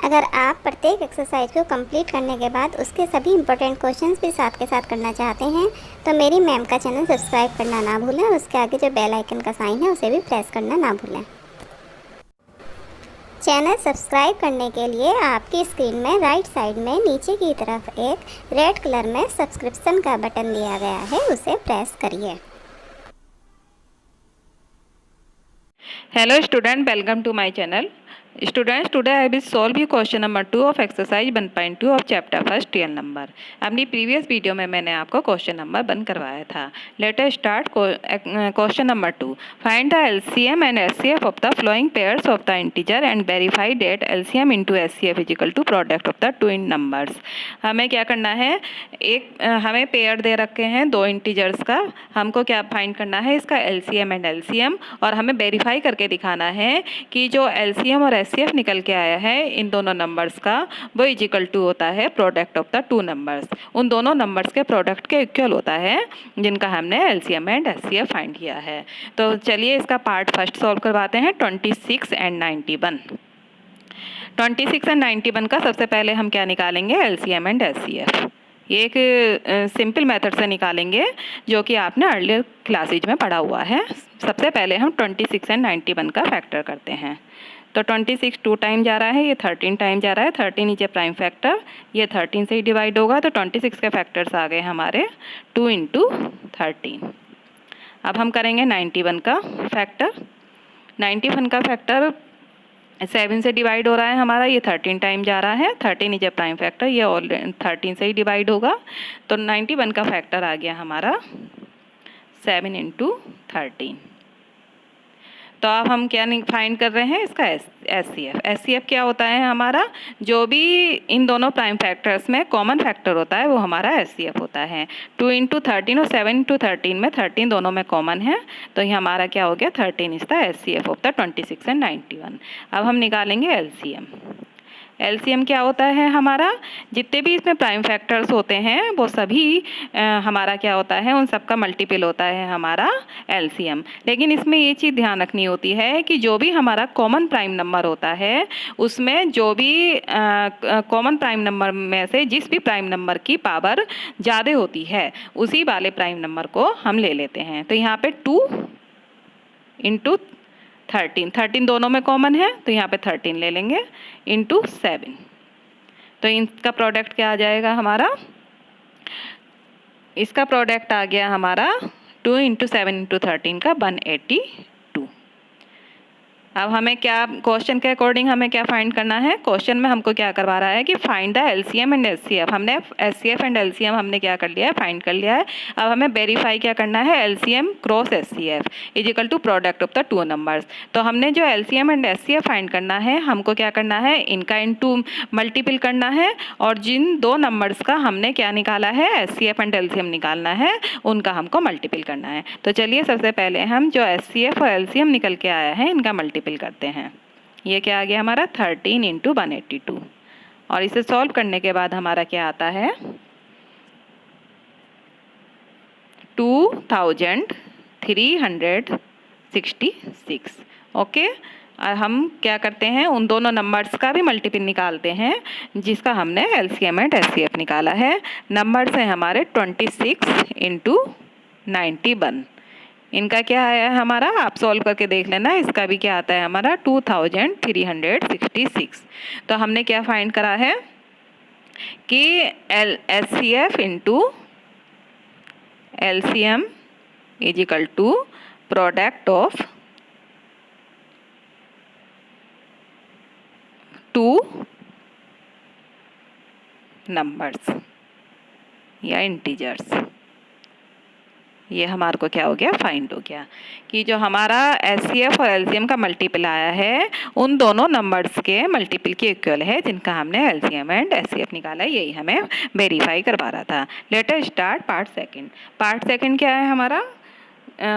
अगर आप प्रत्येक एक्सरसाइज को कंप्लीट करने के बाद उसके सभी इंपॉर्टेंट क्वेश्चंस भी साथ के साथ करना चाहते हैं तो मेरी मैम का चैनल सब्सक्राइब करना ना भूलें और उसके आगे जो बेल आइकन का साइन है उसे भी प्रेस करना ना भूलें। चैनल सब्सक्राइब करने के लिए आपकी स्क्रीन में राइट साइड में नीचे की तरफ एक रेड कलर में सब्सक्रिप्शन का बटन दिया गया है, उसे प्रेस करिए। Hello student, welcome to my channel. Students, today I will solve you question number 2 of exercise 1.2 of chapter first real number. अपनी प्रीवियस वीडियो में मैंने आपको क्वेश्चन नंबर 1 करवाया था। Let us start question number 2. Find the LCM and HCF of the following pairs of the integer and verify that LCM into HCF is equal to product of the two in numbers. हमें क्या करना है, हमें pair दे रखे हैं दो integers का, हमको क्या फाइंड करना है इसका एलसीएम एंड एलसीएम, और हमें वेरीफाई करके दिखाना है कि जो एलसीएम और एचसीएफ निकल के आया है इन दोनों नंबर्स का वो इज इक्वल टू होता है product of the two numbers, उन दोनों नंबर्स के प्रोडक्ट के इक्वल होता है जिनका हमने एलसीएम एंड एचसीएफ फाइंड किया है। तो चलिए इसका पार्ट फर्स्ट सॉल्व करवाते हैं। 26 एंड 91। 26 एंड 91 का सबसे पहले हम क्या निकालेंगे, एलसीएम एंड एचसीएफ। ये एक सिंपल मेथड से निकालेंगे जो कि आपने अर्लियर क्लासेज में पढ़ा हुआ है। सबसे पहले हम 26 एंड 91 का फैक्टर करते हैं। तो 26 2 टाइम जा रहा है, ये 13 टाइम जा रहा है। 13 नीचे प्राइम फैक्टर, ये 13 से ही डिवाइड होगा, तो 26 के फैक्टर्स आ गए हमारे 2 इंटू 13। अब हम करेंगे 91 का फैक्टर। 91 का फैक्टर 7 से डिवाइड हो रहा है हमारा, ये 13 टाइम जा रहा है। 13 नीचे प्राइम फैक्टर, ये ऑलरेडी 13 से ही डिवाइड होगा, तो 91 का फैक्टर आ गया हमारा 7 इंटू 13। तो अब हम क्या फाइंड कर रहे हैं इसका एचसीएफ। एचसीएफ क्या होता है हमारा, जो भी इन दोनों प्राइम फैक्टर्स में कॉमन फैक्टर होता है वो हमारा एचसीएफ होता है। 2 इंटू 13 और 7 इंटू 13 में 13 दोनों में कॉमन है, तो ये हमारा क्या हो गया 13 is the HCF of the 26 and 91। अब हम निकालेंगे एलसीएम। एलसीएम क्या होता है हमारा, जितने भी इसमें प्राइम फैक्टर्स होते हैं वो सभी हमारा क्या होता है, उन सबका मल्टीपल होता है हमारा एलसीएम। लेकिन इसमें ये चीज़ ध्यान रखनी होती है कि जो भी हमारा कॉमन प्राइम नंबर होता है उसमें जो भी कॉमन प्राइम नंबर में से जिस भी प्राइम नंबर की पावर ज़्यादा होती है उसी वाले प्राइम नंबर को हम ले लेते हैं। तो यहाँ पे 2 इंटू 13 दोनों में कॉमन है, तो यहाँ पे 13 ले लेंगे इंटू 7। तो इनका प्रोडक्ट क्या आ जाएगा हमारा, इसका प्रोडक्ट आ गया हमारा 2 इंटू 7 इंटू 13 का 182। अब हमें क्या क्वेश्चन के अकॉर्डिंग हमें क्या फाइंड करना है, क्वेश्चन में हमको क्या करवा रहा है कि find the LCM and HCF. हमने एचसीएफ एंड एलसीएम हमने क्या कर लिया है, फाइंड कर लिया है। अब हमें वेरीफाई क्या करना है, LCM cross HCF is equal to product of the two numbers. तो हमने जो एलसीएम एंड एचसीएफ फाइंड करना है हमको क्या करना है, इनका इनटू मल्टीपल करना है, और जिन दो नंबर्स का हमने क्या निकाला है एचसीएफ एंड एलसीएम निकालना है उनका हमको मल्टीपल करना है। तो चलिए सबसे पहले हम जो एचसीएफ और एलसीएम निकल के आया है इनका मल्टीपल करते हैं। ये क्या आ गया हमारा 13 इंटू 182, और इसे सॉल्व करने के बाद हमारा क्या आता है 2366। ओके, और हम क्या करते हैं उन दोनों नंबर्स का भी मल्टीपल निकालते हैं जिसका हमने एलसीएम एंड एचसीएफ निकाला है। नंबर्स हैं हमारे 26 इंटू 91। इनका क्या है हमारा, आप सॉल्व करके देख लेना, इसका भी क्या आता है हमारा 2366। तो हमने क्या फाइंड करा है कि HCF into LCM is equal to product of two numbers या इंटीजर्स। ये हमारे को क्या हो गया, फाइंड हो गया कि जो हमारा एचसीएफ और एलसीएम का मल्टीपल आया है उन दोनों नंबर्स के मल्टीपल के इक्वल है जिनका हमने एलसीएम एंड एचसीएफ निकाला है। यही हमें वेरीफाई करवा रहा था। Let us start part second. Part second क्या है हमारा,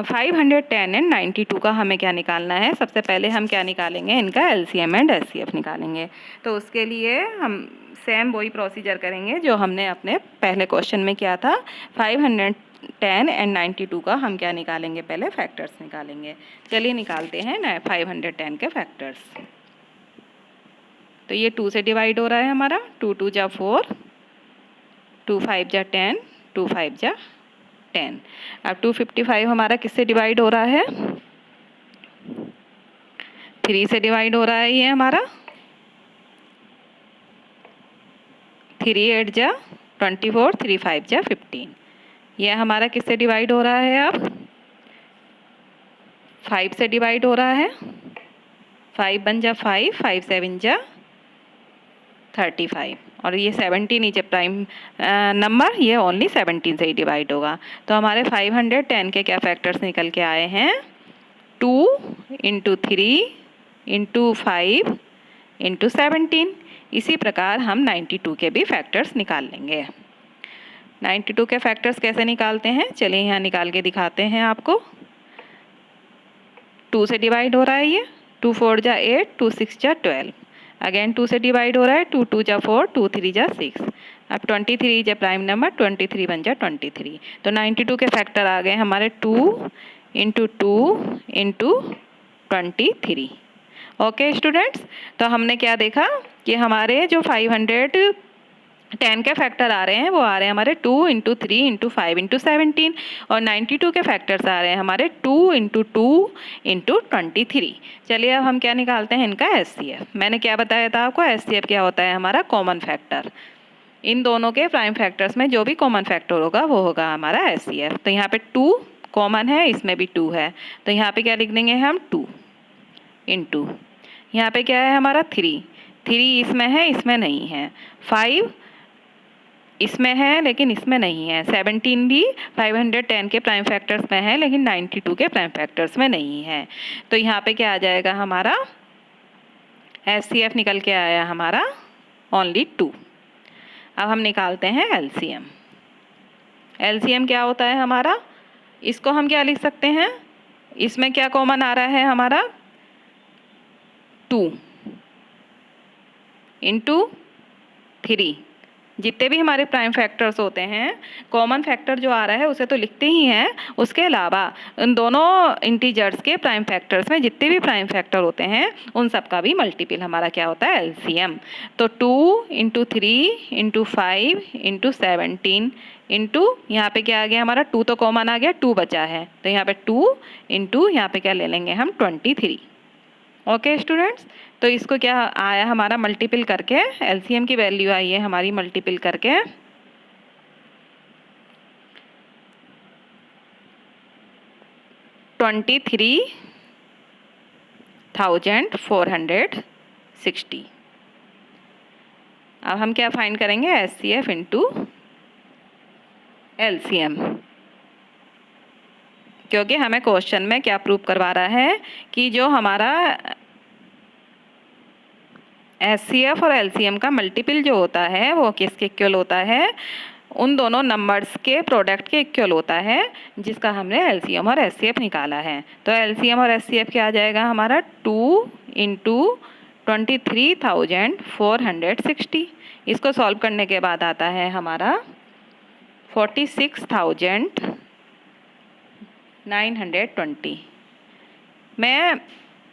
510 एंड 92 का हमें क्या निकालना है। सबसे पहले हम क्या निकालेंगे, इनका एलसीएम एंड एचसीएफ निकालेंगे। तो उसके लिए हम सेम वही प्रोसीजर करेंगे जो हमने अपने पहले क्वेश्चन में किया था। 510 एंड 92 का हम क्या निकालेंगे, पहले फैक्टर्स निकालेंगे। चलिए निकालते हैं 510 के फैक्टर्स। तो ये 2 से डिवाइड हो रहा है हमारा, 2 2 जा 4, 2 5 जा 10, 2 5 जा 10। अब 255 हमारा किससे डिवाइड हो रहा है, 3 से डिवाइड हो रहा है ये हमारा, 3 8 जा 24, 3 5 जा 15। यह हमारा किससे डिवाइड हो रहा है, अब 5 से डिवाइड हो रहा है, 5 1 जा 5, 5 7 जा 35, और ये 17 नीचे प्राइम नंबर, ये ओनली 17 से ही डिवाइड होगा। तो हमारे 510 के क्या फैक्टर्स निकल के आए हैं, 2 × 3 × 5 × 17। इसी प्रकार हम 92 के भी फैक्टर्स निकाल लेंगे। 92 के फैक्टर्स कैसे निकालते हैं, चलिए यहाँ निकाल के दिखाते हैं आपको। 2 से डिवाइड हो रहा है ये, 2 4 जा 8, 2 6 जा 12। अगेन 2 से डिवाइड हो रहा है, 2 2 जा 4, 2 3 जा 6। अब 23 जा प्राइम नंबर, 23 1 जा 23। तो 92 के फैक्टर आ गए हमारे 2 × 2 × 23। ओके स्टूडेंट्स, तो हमने क्या देखा कि हमारे जो 510 के फैक्टर आ रहे हैं वो आ रहे हैं हमारे 2 × 3 × 5 × 17, और 92 के फैक्टर्स आ रहे हैं हमारे 2 × 2 × 23। चलिए अब हम क्या निकालते हैं इनका HCF। मैंने क्या बताया था आपको, HCF क्या होता है हमारा कॉमन फैक्टर। इन दोनों के प्राइम फैक्टर्स में जो भी कॉमन फैक्टर होगा वो होगा हमारा HCF। तो यहाँ पे 2 कॉमन है, इसमें भी 2 है, तो यहाँ पे क्या लिख देंगे हम 2 × यहाँ पे क्या है हमारा 3 इसमें है, इसमें नहीं है, 5 इसमें है लेकिन इसमें नहीं है, 17 भी 510 के प्राइम फैक्टर्स में है लेकिन 92 के प्राइम फैक्टर्स में नहीं है। तो यहाँ पे क्या आ जाएगा हमारा HCF निकल के आया हमारा ओनली 2। अब हम निकालते हैं LCM। LCM क्या होता है हमारा, इसको हम क्या लिख सकते हैं, इसमें क्या कॉमन आ रहा है हमारा 2 × 3। जितने भी हमारे प्राइम फैक्टर्स होते हैं, कॉमन फैक्टर जो आ रहा है उसे तो लिखते ही हैं, उसके अलावा उन दोनों इंटीजर्स के प्राइम फैक्टर्स में जितने भी प्राइम फैक्टर होते हैं उन सब का भी मल्टीपल हमारा क्या होता है LCM। तो 2 × 3 × 5 × 17 इंटू यहाँ पे क्या आ गया हमारा 2 तो कॉमन आ गया, 2 बचा है, तो यहाँ पे 2 × यहाँ पे क्या ले लेंगे हम 23। ओके स्टूडेंट्स, तो इसको क्या आया हमारा मल्टीपल करके, LCM की वैल्यू आई है हमारी मल्टीपल करके 23,460। अब हम क्या फाइंड करेंगे HCF × LCM, क्योंकि हमें क्वेश्चन में क्या प्रूव करवा रहा है कि जो हमारा HCF और LCM का मल्टीपल जो होता है वो किसके इक्वल होता है, उन दोनों नंबर्स के प्रोडक्ट के इक्वल होता है, जिसका हमने LCM और HCF निकाला है। तो LCM और HCF क्या आ जाएगा हमारा 2 × 23,460। इसको सॉल्व करने के बाद आता है हमारा 46,920। मैं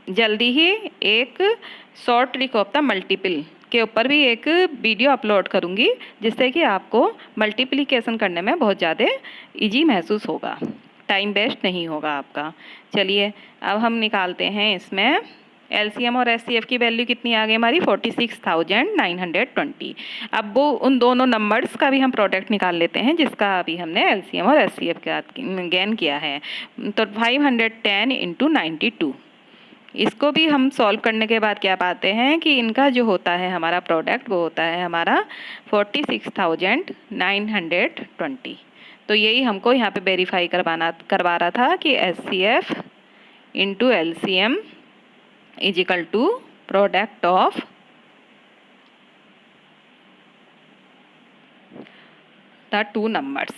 जल्दी ही एक short trick of the multiple के ऊपर भी एक वीडियो अपलोड करूंगी, जिससे कि आपको मल्टीप्लिकेशन करने में बहुत ज़्यादा इजी महसूस होगा, टाइम वेस्ट नहीं होगा आपका। चलिए अब हम निकालते हैं इसमें LCM और HCF की वैल्यू कितनी आ गई हमारी 46,920। अब वो उन दोनों नंबर्स का भी हम प्रोडक्ट निकाल लेते हैं जिसका अभी हमने LCM और HCF का गेन किया है। तो 510 × 92, इसको भी हम सॉल्व करने के बाद क्या पाते हैं कि इनका जो होता है हमारा प्रोडक्ट वो होता है हमारा 46,920। तो यही हमको यहाँ पे वेरीफाई करवा रहा था कि HCF × LCM is equal to product of the two numbers।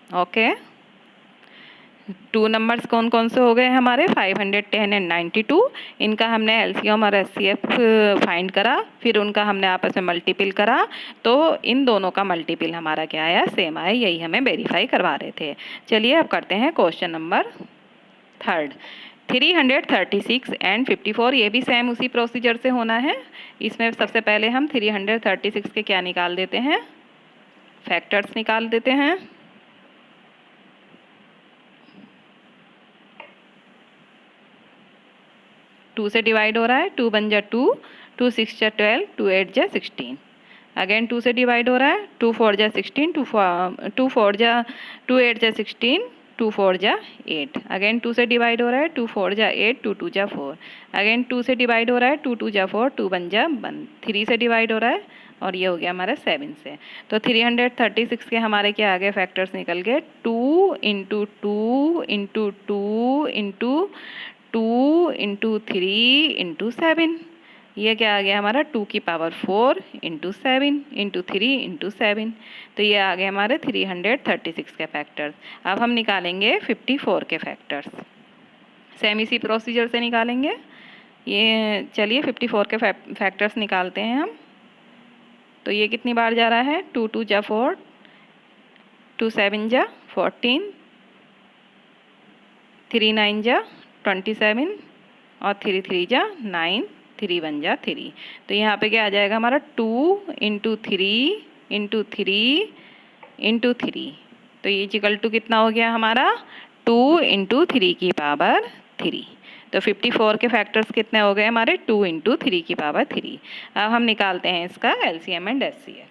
Okay, 2 numbers कौन कौन से हो गए हमारे 510 एंड 92। इनका हमने LCM और HCF फाइंड करा, फिर उनका हमने आपस में मल्टीपल करा, तो इन दोनों का मल्टीपल हमारा क्या आया, सेम आया। यही हमें वेरीफाई करवा रहे थे। चलिए अब करते हैं क्वेश्चन नंबर थर्ड 336 एंड 54, ये भी सेम उसी प्रोसीजर से होना है। इसमें सबसे पहले हम 336 के क्या निकाल देते हैं, फैक्टर्स निकाल देते हैं। टू से डिवाइड हो रहा है, 2 1 जा 2, 2 6 जा 12, 2 8 जा 16। अगेन 2 से डिवाइड हो रहा है, 2 4 जा 16, 2 4 जा 2 8 जा 16, 2 4 जा 8। अगेन 2 से डिवाइड हो रहा है, 2 4 जा 8, 2 2 जा 4। अगेन 2 से डिवाइड हो रहा है, 2 2 जा 4, 2 1 जा 1। 3 से डिवाइड हो रहा है और ये हो गया हमारा 7 से। तो 336 के हमारे क्या आ गए फैक्टर्स निकल गए, 2 into 2 into 2 into 2 into 3 into 7। ये क्या आ गया हमारा 2 की पावर 4 इंटू 7 इंटू 3 इंटू 7। तो ये आ गए हमारे 336 के फैक्टर्स। अब हम निकालेंगे 54 के फैक्टर्स, सेम इसी प्रोसीजर से निकालेंगे। ये चलिए 54 के फैक्टर्स निकालते हैं हम। तो ये कितनी बार जा रहा है, 2 2 जा 4, 2 7 जा 14, 3 9 जा 27 और 3 3 जा 9, 3 1 जा 3। तो यहाँ पे क्या आ जाएगा हमारा 2 इंटू 3 इंटू 3 इंटू 3। तो ये इक्वल टू कितना हो गया हमारा 2 इंटू 3 की पावर 3। तो 54 के फैक्टर्स कितने हो गए हमारे 2 इंटू 3 की पावर 3। अब हम निकालते हैं इसका एलसीएम एंड एचसीएफ।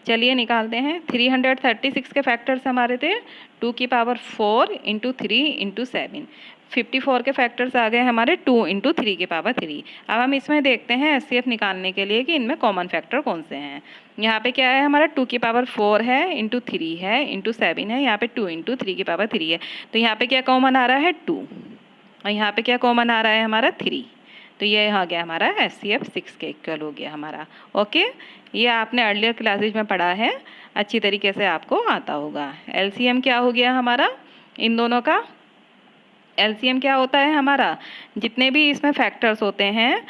चलिए निकालते हैं। 336 के फैक्टर्स हमारे थे 2 की पावर 4 इंटू 3 इंटू 7। 54 के फैक्टर्स आ गए हमारे 2 इंटू 3 की पावर 3। अब हम इसमें देखते हैं एचसीएफ निकालने के लिए कि इनमें कॉमन फैक्टर कौन से हैं। यहाँ पे क्या है हमारा 2 की पावर 4 है इंटू 3 है इंटू 7 है, यहाँ पे 2 इंटू 3 की पावर 3 है। तो यहाँ पे क्या कॉमन आ रहा है 2 और यहाँ पे क्या कॉमन आ रहा है हमारा 3। तो ये आ गया हमारा एचसीएफ 6 के इक्वल हो गया हमारा। ओके, ये आपने अर्लियर क्लासेज में पढ़ा है, अच्छी तरीके से आपको आता होगा। एलसीएम क्या हो गया हमारा इन दोनों का, एलसीएम क्या होता है हमारा, जितने भी इसमें फैक्टर्स होते हैं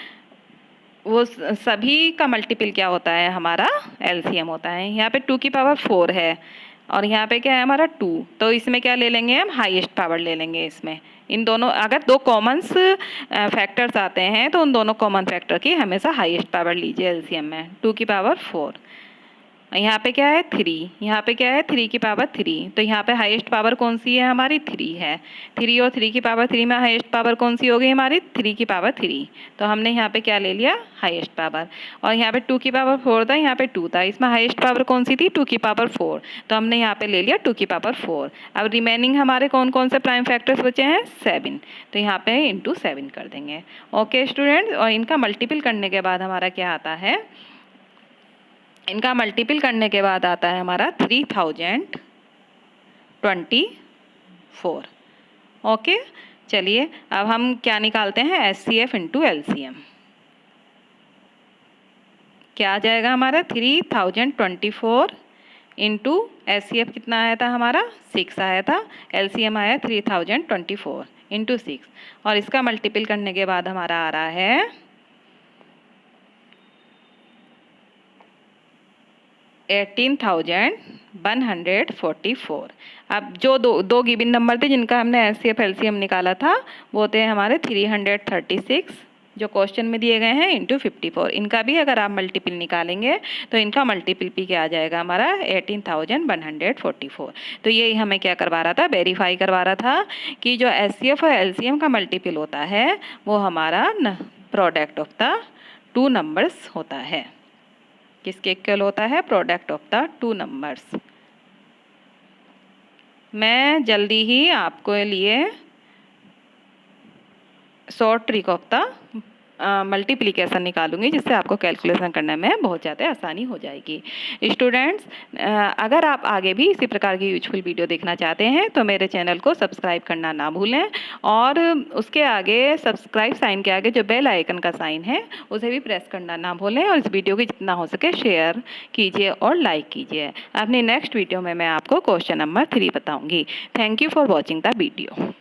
वो सभी का मल्टीपल क्या होता है हमारा एलसीएम होता है। यहाँ पे 2 की पावर 4 है और यहाँ पे क्या है हमारा 2, तो इसमें क्या ले लेंगे हम हाईएस्ट पावर ले लेंगे इसमें। इन दोनों अगर दो कॉमन्स फैक्टर्स आते हैं तो उन दोनों कॉमन फैक्टर की हमेशा हाईएस्ट पावर लीजिए एलसीएम में। 2 की पावर 4, यहाँ पे क्या है 3, यहाँ पे क्या है 3 की पावर 3। तो यहाँ पे हाईएस्ट पावर कौन सी है हमारी 3 है। 3 और 3 की पावर 3 में हाईएस्ट पावर कौन सी हो गई हमारी 3 की पावर 3। तो हमने यहाँ पे क्या ले लिया हाईएस्ट पावर। और यहाँ पे 2 की पावर 4 था, यहाँ पे 2 था, इसमें हाईएस्ट पावर कौन सी थी 2 की पावर 4। तो हमने यहाँ पे ले लिया 2 की पावर 4। अब रिमेनिंग हमारे कौन कौन से प्राइम फैक्टर्स बचे हैं 7। तो यहाँ पे इंटू 7 कर देंगे। ओके स्टूडेंट्स, और इनका मल्टीपल करने के बाद हमारा क्या आता है, इनका मल्टीपल करने के बाद आता है हमारा 3024। ओके, चलिए अब हम क्या निकालते हैं एचसीएफ इंटू एलसीएम। क्या आ जाएगा हमारा 3024 इंटू एचसीएफ कितना आया था हमारा 6 आया था, एलसीएम आया 3024 इंटू 6 और इसका मल्टीपल करने के बाद हमारा आ रहा है 18,144। अब जो दो गिवन नंबर थे जिनका हमने एचसीएफ एलसीएम निकाला था वो थे हमारे 336 जो क्वेश्चन में दिए गए हैं इंटू 54। इनका भी अगर आप मल्टीपल निकालेंगे तो इनका मल्टीपल भी क्या आ जाएगा हमारा 18,144। तो ये हमें क्या करवा रहा था, वेरीफाई करवा रहा था कि जो एचसीएफ और एलसीएम का मल्टीपल होता है वो हमारा product of the two numbers होता है। किसके इक्वल होता है, product of the two numbers. मैं जल्दी ही आपको लिए short trick of the multiplication निकालूंगी जिससे आपको कैलकुलेशन करने में बहुत ज़्यादा आसानी हो जाएगी। स्टूडेंट्स, अगर आप आगे भी इसी प्रकार की यूजफुल वीडियो देखना चाहते हैं तो मेरे चैनल को सब्सक्राइब करना ना भूलें और उसके आगे सब्सक्राइब साइन के आगे जो बेल आइकन का साइन है उसे भी प्रेस करना ना भूलें और इस वीडियो को जितना हो सके शेयर कीजिए और लाइक कीजिए। अपनी नेक्स्ट वीडियो में मैं आपको क्वेश्चन नंबर 3 बताऊँगी। Thank you for watching the video.